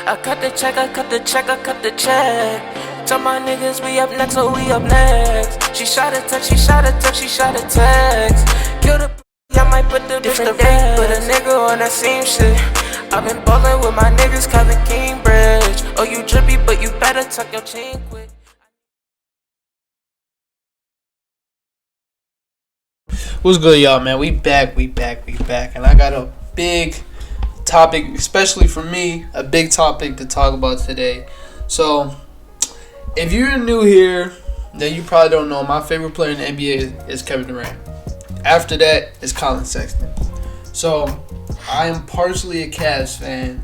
I cut the check, I cut the check, I cut the check. Tell my niggas we up next, so we up next. She shot a text, she shot a text, she shot a text. Kill the I might put the different day, put a nigga on that same shit. I've been ballin' with my niggas, Kevin Cambridge. Oh, you drippy, but you better tuck your chain quick. What's good, y'all, man? We back. And I got a big topic, especially for me, a big topic to talk about today. So, if you're new here, then you probably don't know, my favorite player in the NBA is Kevin Durant. After that is Collin Sexton. So, I am partially a Cavs fan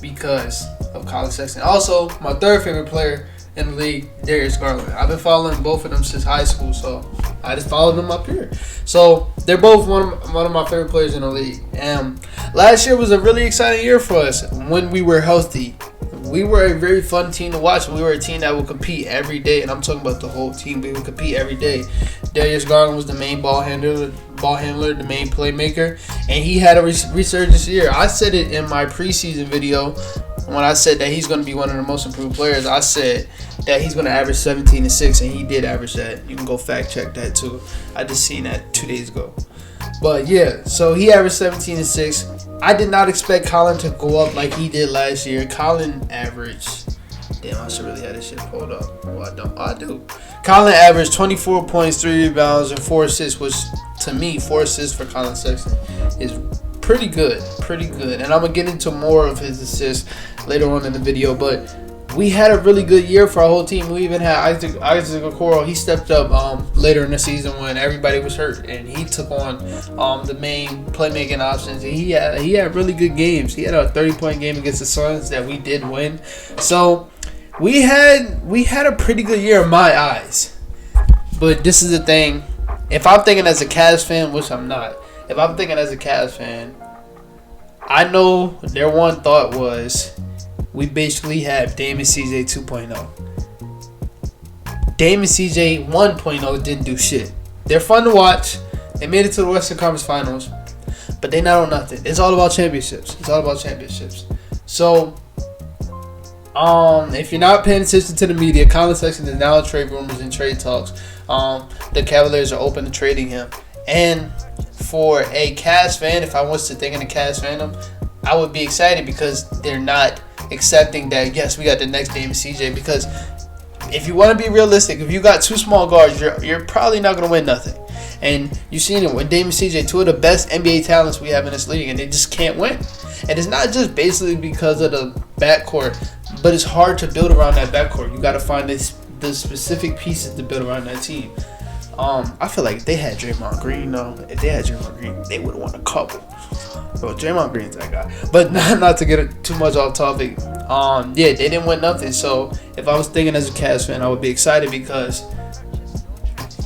because of Collin Sexton. Also, my third favorite player in the league, Darius Garland. I've been following both of them since high school, so I just followed them up here. So they're both one of my favorite players in the league. And last year was a really exciting year for us when we were healthy. We were a very fun team to watch. We were a team that would compete every day, and I'm talking about the whole team. We would compete every day. Darius Garland was the main ball handler, the main playmaker, and he had a resurgence year. I said it in my preseason video when I said that he's going to be one of the most improved players. I said that he's going to average 17 and 6, and he did average that. You can go fact check that too. I just seen that 2 days ago. But yeah, so he averaged 17 and 6. I did not expect Collin to go up like he did last year. Collin averaged, damn, I should really have this shit pulled up. Oh, I don't. I do. Collin averaged 24 points, 3 rebounds, and 4 assists, which to me, 4 assists for Collin Sexton is pretty good. And I'm going to get into more of his assists later on in the video, but we had a really good year for our whole team. We even had Isaac Okoro. He stepped up later in the season when everybody was hurt, and he took on the main playmaking options. And he had really good games. He had a 30-point game against the Suns that we did win. So we had a pretty good year in my eyes. But this is the thing. If I'm thinking as a Cavs fan, which I'm not, if I'm thinking as a Cavs fan, I know their one thought was we basically have Dame and CJ 2.0. Dame and CJ 1.0 didn't do shit. They're fun to watch. They made it to the Western Conference Finals, but they not on nothing. It's all about championships. So, if you're not paying attention to the media, Collin Sexton is now in trade rumors and trade talks. The Cavaliers are open to trading him. And for a Cavs fan, if I was to think in a Cavs fandom, I would be excited because they're not accepting that, yes, we got the next Dame and CJ. Because if you want to be realistic, if you got two small guards, you're probably not going to win nothing. And you've seen it with Dame and CJ, two of the best NBA talents we have in this league, and they just can't win. And it's not just basically because of the backcourt, but it's hard to build around that backcourt. You got to find the specific pieces to build around that team. I feel like if they had Draymond Green, they would have won a couple. Well, Draymond Green's that guy. But not to get too much off topic. They didn't win nothing. So if I was thinking as a Cavs fan, I would be excited because,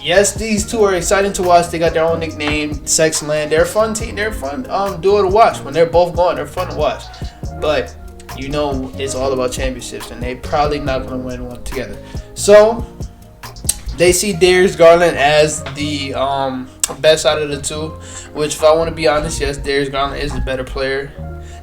yes, these two are exciting to watch. They got their own nickname, Sexland. They're a fun team. They're a fun duo to watch. When they're both gone, they're fun to watch. But you know it's all about championships, and they probably not going to win one together. So they see Darius Garland as the best out of the two, which, if I want to be honest, yes, Darius Garland is the better player.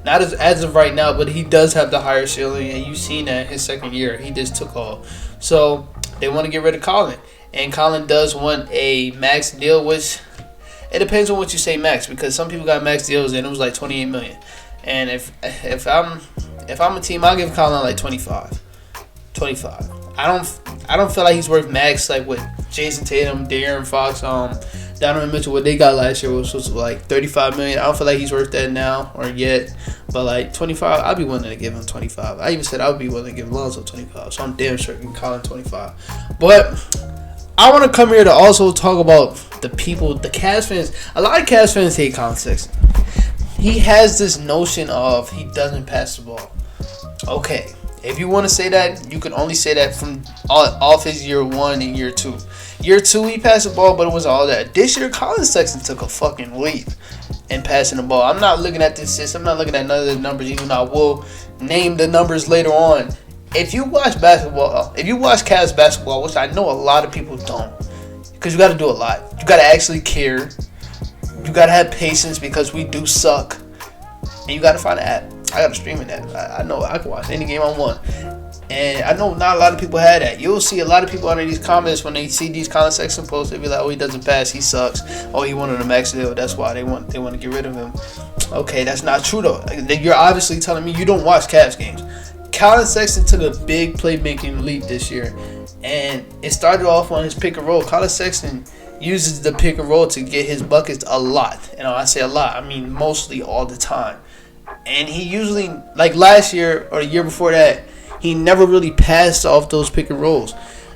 Not as of right now, but he does have the higher ceiling, and you've seen that in his second year. He just took off. So they want to get rid of Collin, and Collin does want a max deal, which it depends on what you say max, because some people got max deals and it was like $28 million. And if I'm a team, I'll give Collin like 25. I don't feel like he's worth max like with Jason Tatum, De'Aaron Fox, Donovan Mitchell. What they got last year was like $35 million. I don't feel like he's worth that now or yet. But like 25, I'd be willing to give him 25. I even said I would be willing to give Lonzo 25. So I'm damn sure giving Collin 25. But I want to come here to also talk about the people, the Cavs fans. A lot of Cavs fans hate Collin Sexton. He has this notion of he doesn't pass the ball. Okay. If you want to say that, you can only say that from off his year 1 and year 2. Year 2, he passed the ball, but it wasn't all that. This year, Collin Sexton took a fucking leap in passing the ball. I'm not looking at the assists. I'm not looking at none of the numbers, even though I will name the numbers later on. If you watch basketball, if you watch Cavs basketball, which I know a lot of people don't, because you got to do a lot. You got to actually care. You got to have patience because we do suck. And you got to find I got a streaming app. I know I can watch any game I want. And I know not a lot of people had that. You'll see a lot of people under these comments when they see these Collin Sexton posts. They be like, "Oh, he doesn't pass. He sucks. Oh, he wanted a max deal. That's why they want to get rid of him." Okay, that's not true though. You're obviously telling me you don't watch Cavs games. Collin Sexton took a big playmaking leap this year, and it started off on his pick and roll. Collin Sexton uses the pick and roll to get his buckets a lot. And when I say a lot, I mean mostly all the time. And he usually, like last year or the year before that, he never really passed off those pick and rolls.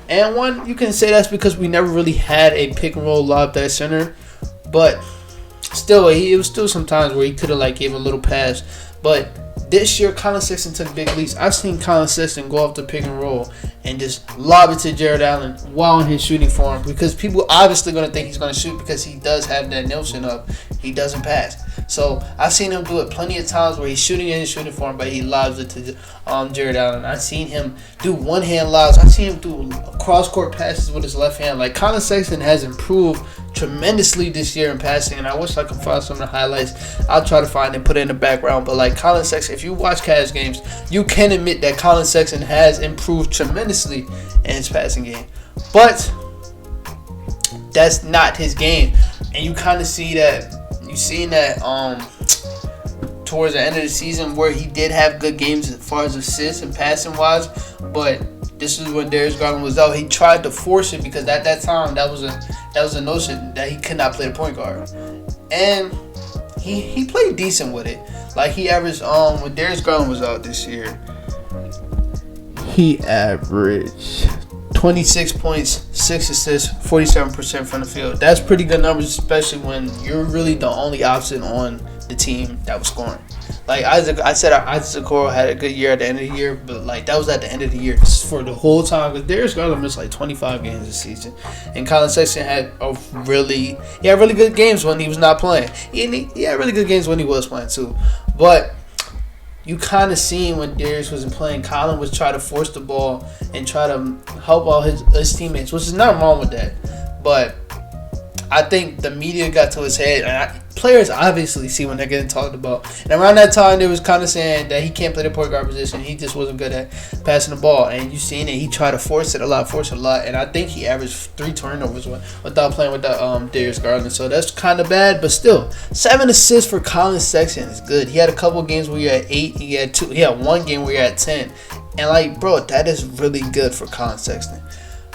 And one, you can say that's because we never really had a pick and roll lob at center. But still, it was still some times where he could have like gave a little pass. But this year, Collin Sexton took big leaps. I've seen Collin Sexton go off the pick and roll and just lob it to Jared Allen while in his shooting form, because people obviously going to think he's going to shoot because he does have that Nelson up. He doesn't pass. So I've seen him do it plenty of times where he's shooting in his shooting form, but he lobs it to Jared Allen. I've seen him do one-hand lobs. I've seen him do cross-court passes with his left hand. Like, Collin Sexton has improved tremendously this year in passing, and I wish I could find some of the highlights. I'll try to find and put it in the background. But like Collin Sexton, if you watch Cavs games, you can admit that Collin Sexton has improved tremendously in his passing game. But that's not his game, and you kind of see that. You seen that towards the end of the season where he did have good games as far as assists and passing wise, but this is when Darius Garland was out. He tried to force it because at that time that was a notion that he could not play the point guard, and he played decent with it. Like, he averaged when Darius Garland was out this year, he averaged 26 points, 6 assists, 47% from the field. That's pretty good numbers, especially when you're really the only option on the team that was scoring. Like Isaac Okoro had a good year at the end of the year, but like that was at the end of the year for the whole time. Because Darius Garland missed like 25 games this season, and Collin Sexton had really good games when he was not playing. He had really good games when he was playing too, but you kind of seen when Darius wasn't playing, Collin was trying to force the ball and try to help all his teammates, which is nothing wrong with that. But I think the media got to his head, and players obviously see when they're getting talked about. And around that time, they was kind of saying that he can't play the point guard position. He just wasn't good at passing the ball. And you seen it. He tried to force it a lot. And I think he averaged 3 turnovers without playing with Darius Garland. So that's kind of bad. But still, 7 assists for Collin Sexton is good. He had a couple games where you're at 8. He had one game where you're at 10. And like, bro, that is really good for Collin Sexton.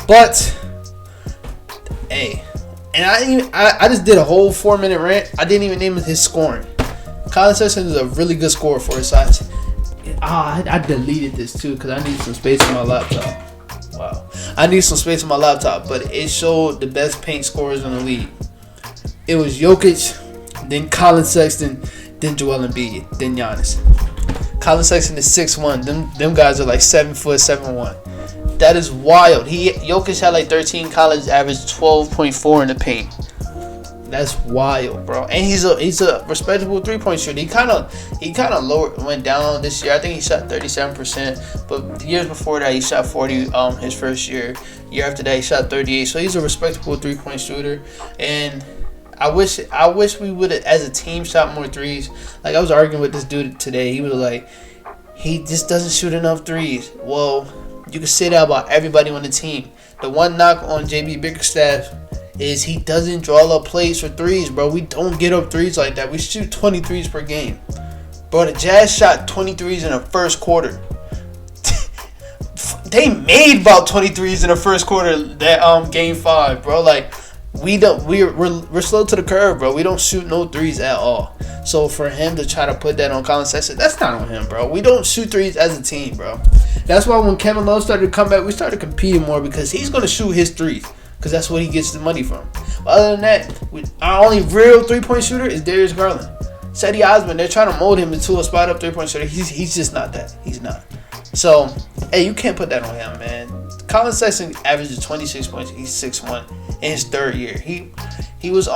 But, hey. And I just did a whole 4-minute rant. I didn't even name his scoring. Collin Sexton is a really good scorer for his size. I deleted this too because I need some space on my laptop. Wow. I need some space on my laptop, but it showed the best paint scorers in the league. It was Jokic, then Collin Sexton, then Joel Embiid, then Giannis. Collin Sexton is 6'1". Them guys are like 7 foot, 7'1". That is wild. Jokic had like 13. Collins averaged 12.4 in the paint. That's wild, bro. And he's a respectable 3-point shooter. He kind of went down this year. I think he shot 37%, but the years before that he shot 40. His first year. Year after that he shot 38. So he's a respectable 3-point shooter. And I wish we would have, as a team, shot more threes. Like, I was arguing with this dude today. He was like, he just doesn't shoot enough threes. Well, you can say that about everybody on the team. The one knock on JB Bickerstaff is he doesn't draw up plays for threes, bro. We don't get up threes like that. We shoot 20 threes per game. Bro, the Jazz shot 20 threes in the first quarter. They made about 20 threes in the first quarter that game 5, bro. Like, we're slow to the curve, bro. We don't shoot no threes at all. So for him to try to put that on Collin Sexton, that's not on him, bro. We don't shoot threes as a team, bro. That's why when Kevin Love started to come back, we started competing more because he's going to shoot his threes because that's what he gets the money from. But other than that, our only real 3-point shooter is Darius Garland. Cedi Osman, they're trying to mold him into a spot-up 3-point shooter. He's just not that. He's not. So, hey, you can't put that on him, man. Collin Sexton averages 26 points. He's 6'1" in his third year. He was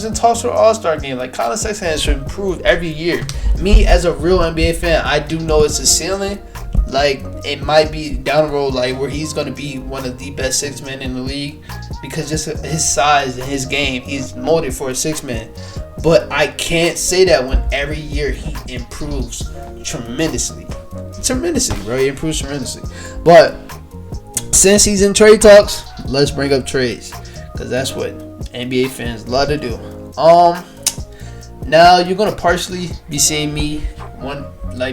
in talks for All-Star game. Like, Collin Sexton has improved every year. Me, as a real NBA fan, I do know it's a ceiling. Like, it might be down the road, like, where he's going to be one of the best 6 men in the league because just his size and his game, he's molded for a 6 man. But I can't say that when every year he improves tremendously. Tremendously, bro. He improves tremendously. But since he's in trade talks, let's bring up trades. Because that's what NBA fans love to do. Now you're gonna partially be seeing me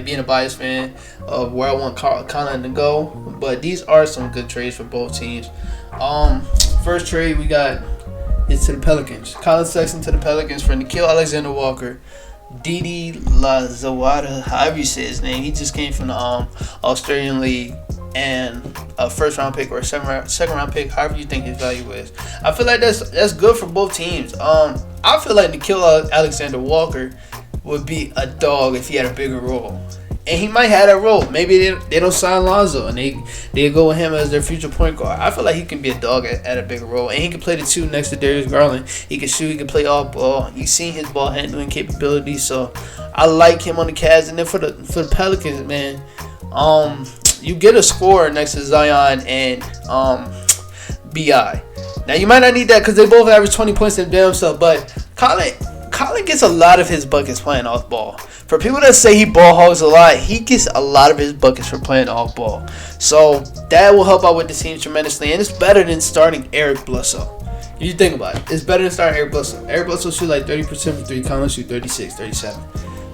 being a biased fan of where I want Collin to go, but these are some good trades for both teams. First trade we got is to the Pelicans. Collin Sexton to the Pelicans for Nickeil Alexander-Walker, Didi Lazawada, however you say his name. He just came from the Australian League, and a first round pick or a second round pick, however you think his value is. I feel like that's good for both teams. I feel like Nickeil Alexander-Walker would be a dog if he had a bigger role. And he might have that role. Maybe they don't sign Lonzo and they go with him as their future point guard. I feel like he can be a dog at a bigger role. And he can play the two next to Darius Garland. He can shoot. He can play all ball. You've seen his ball handling capabilities. So I like him on the Cavs. And then for the Pelicans, man, you get a scorer next to Zion and B.I. Now you might not need that because they both average 20 points in themselves. But Collin gets a lot of his buckets playing off ball. For people that say he ball hogs a lot, he gets a lot of his buckets for playing off ball. So that will help out with the team tremendously. And it's better than starting Eric Bledsoe. If you think about it, it's better than starting Eric Bledsoe. Eric Bledsoe shoot like 30% for 3. Collin shoot 36, 37.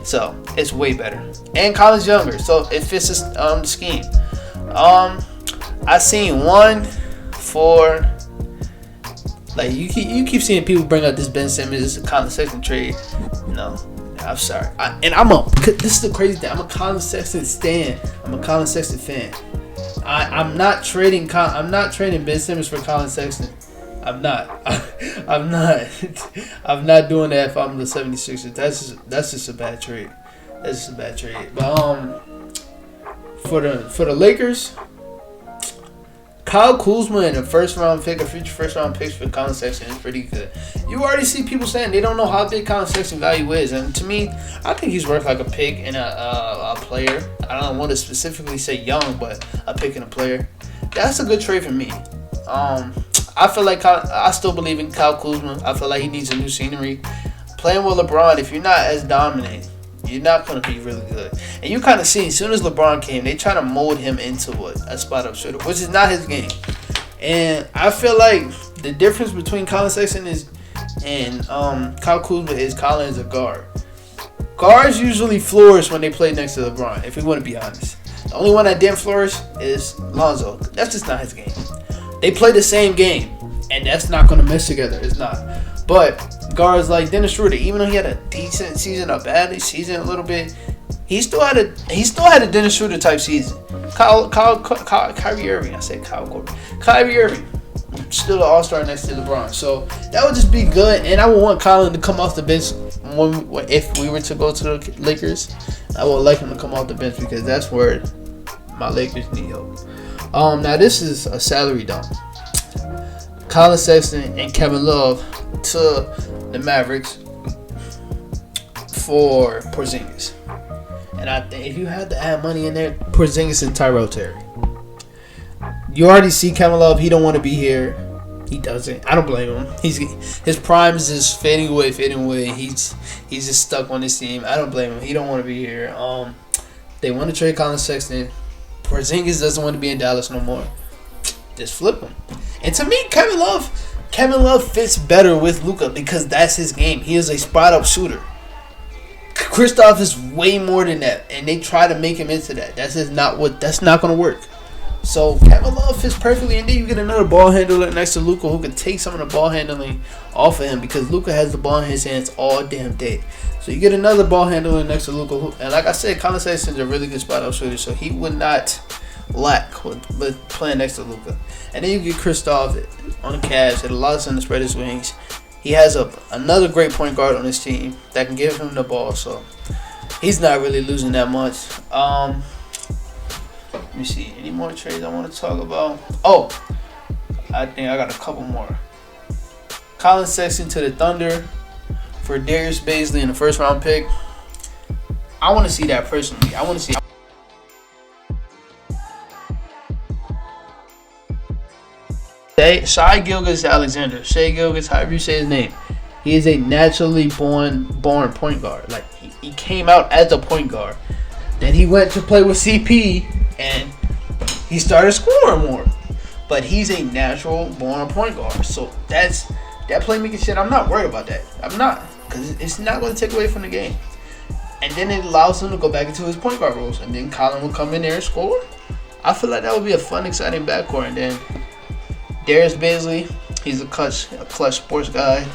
So it's way better. And Collin's younger, so it fits the scheme. I seen one for... Like, you keep seeing people bring up this Ben Simmons, this Collin Sexton trade. No, I'm sorry. This is the crazy thing. I'm a Collin Sexton stan. I'm a Collin Sexton fan. I'm not trading Ben Simmons for Collin Sexton. I'm not. I'm not doing that if I'm the 76ers. That's just a bad trade. That's just a bad trade. But for the Lakers, Kyle Kuzma and a future first round picks for Collin Sexton is pretty good. You already see people saying they don't know how big Collin Sexton's value is, and to me, I think he's worth like a pick and a player. I don't want to specifically say young, but a pick and a player. That's a good trade for me. I feel like I still believe in Kyle Kuzma. I feel like he needs a new scenery. Playing with LeBron, if you're not as dominant, you're not going to be really good. And you kind of see, as soon as LeBron came, they try to mold him into a spot-up shooter, which is not his game. And I feel like the difference between Collin Sexton and Kyle Kuzma is Collin is a guard. Guards usually flourish when they play next to LeBron, if we want to be honest. The only one that didn't flourish is Lonzo. That's just not his game. They play the same game, and that's not going to mess together. It's not. But guards like Dennis Schroeder, even though he had a decent season, a bad season a little bit, he still had a Dennis Schroeder type season. Kyrie Irving, I said Kyle Korver. Kyrie Irving, still an all-star next to LeBron. So that would just be good, and I would want Collin to come off the bench if we were to go to the Lakers. I would like him to come off the bench because that's where my Lakers need help. Now this is a salary dump. Collin Sexton and Kevin Love to the Mavericks for Porzingis. And I think if you had to add money in there, Porzingis and Tyrell Terry. You already see Kevin Love, he don't want to be here. He doesn't. I don't blame him. His prime is just fading away. He's just stuck on this team. I don't blame him. He don't want to be here. They want to trade Collin Sexton. Porzingis doesn't want to be in Dallas no more. Just flip him. And to me, Kevin Love fits better with Luka because that's his game. He is a spot-up shooter. Kristaps is way more than that, and they try to make him into that. That's not going to work. So Kevin Love fits perfectly, and then you get another ball handler next to Luka who can take some of the ball handling off of him because Luka has the ball in his hands all damn day. So you get another ball handler next to Luka, and like I said, Collin Sexton is a really good spot-up shooter, so he would not lack with playing next to Luka. And then you get Kristaps on the Cavs. It allows him to spread his wings. He has another great point guard on his team that can give him the ball, so he's not really losing that much. Let me see. Any more trades I want to talk about? Oh, I think I got a couple more. Collin Sexton to the Thunder for Darius Bazley in the first round pick. I want to see that personally. I want to see. Shai Gilgeous-Alexander. Shai Gilgeous, however you say his name. He is a naturally born point guard. Like he came out as a point guard. Then he went to play with CP and he started scoring more. But he's a natural born point guard. So that playmaking shit, I'm not worried about that. I'm not. Because it's not going to take away from the game. And then it allows him to go back into his point guard roles. And then Collin will come in there and score. I feel like that would be a fun, exciting backcourt. And then Darius Bazley, he's a clutch sports guy.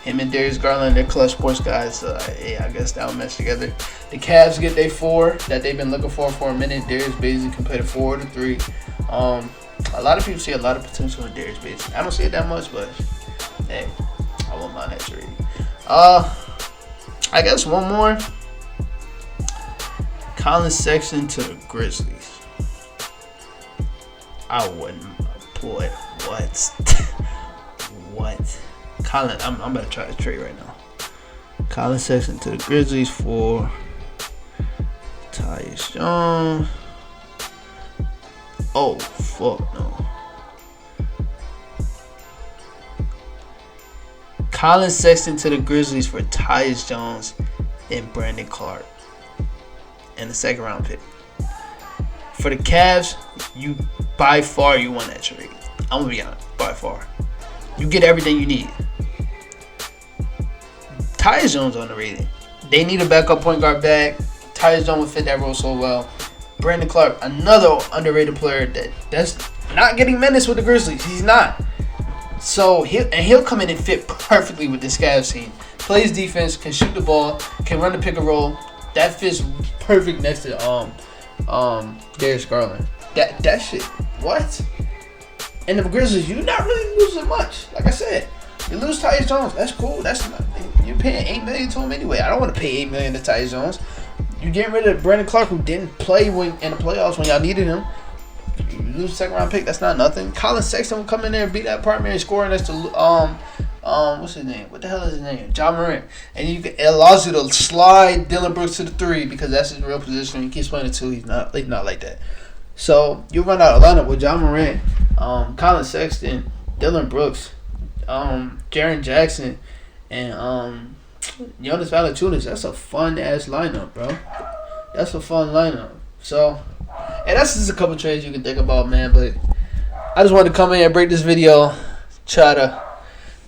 Him and Darius Garland, they're clutch sports guys. Yeah, I guess that'll mesh together. The Cavs get their 4 that they've been looking for a minute. Darius Bazley can play the 4 or the 3. A lot of people see a lot of potential in Darius Bazley. I don't see it that much, but hey, I won't mind that trade. I guess one more. Collin Sexton to the Grizzlies. I wouldn't. Boy, what? What? Collin, I'm about to try to trade right now. Collin Sexton to the Grizzlies for Tyus Jones. Oh, fuck no. Collin Sexton to the Grizzlies for Tyus Jones and Brandon Clark. And the second round pick. For the Cavs, you by far you won that trade. I'm gonna be honest, by far. You get everything you need. Tyus Jones underrated. They need a backup point guard back. Tyus Jones would fit that role so well. Brandon Clark, another underrated player that's not getting minutes with the Grizzlies. He's not. So he'll come in and fit perfectly with this Cavs team. Plays defense, can shoot the ball, can run the pick and roll. That fits perfect next to Darius Garland. That shit. What? And the Grizzlies, you're not really losing much. Like I said, you lose Tyus Jones. That's cool. That's not, you're paying $8 million to him anyway. I don't want to pay $8 million to Tyus Jones. You getting rid of Brandon Clark, who didn't play in the playoffs when y'all needed him. You lose a second round pick. That's not nothing. Collin Sexton will come in there and be that primary scorer next to what's his name? What the hell is his name? Ja Morant. And it allows you to slide Dillon Brooks to the 3 because that's his real position. He keeps playing the 2. He's not like that. So you run out of lineup with Ja Morant, Collin Sexton, Dillon Brooks, Jaren Jackson, and Jonas Valanciunas. That's a fun ass lineup, bro. That's a fun lineup. So, and that's just a couple trades you can think about, man. But I just wanted to come in and break this video, try to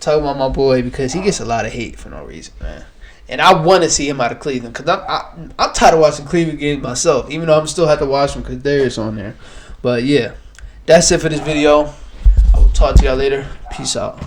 talk about my boy because he gets a lot of hate for no reason, man. And I want to see him out of Cleveland because I'm tired of watching Cleveland games myself, even though I'm still have to watch them because Darius on there. But yeah, that's it for this video. I will talk to y'all later. Peace out.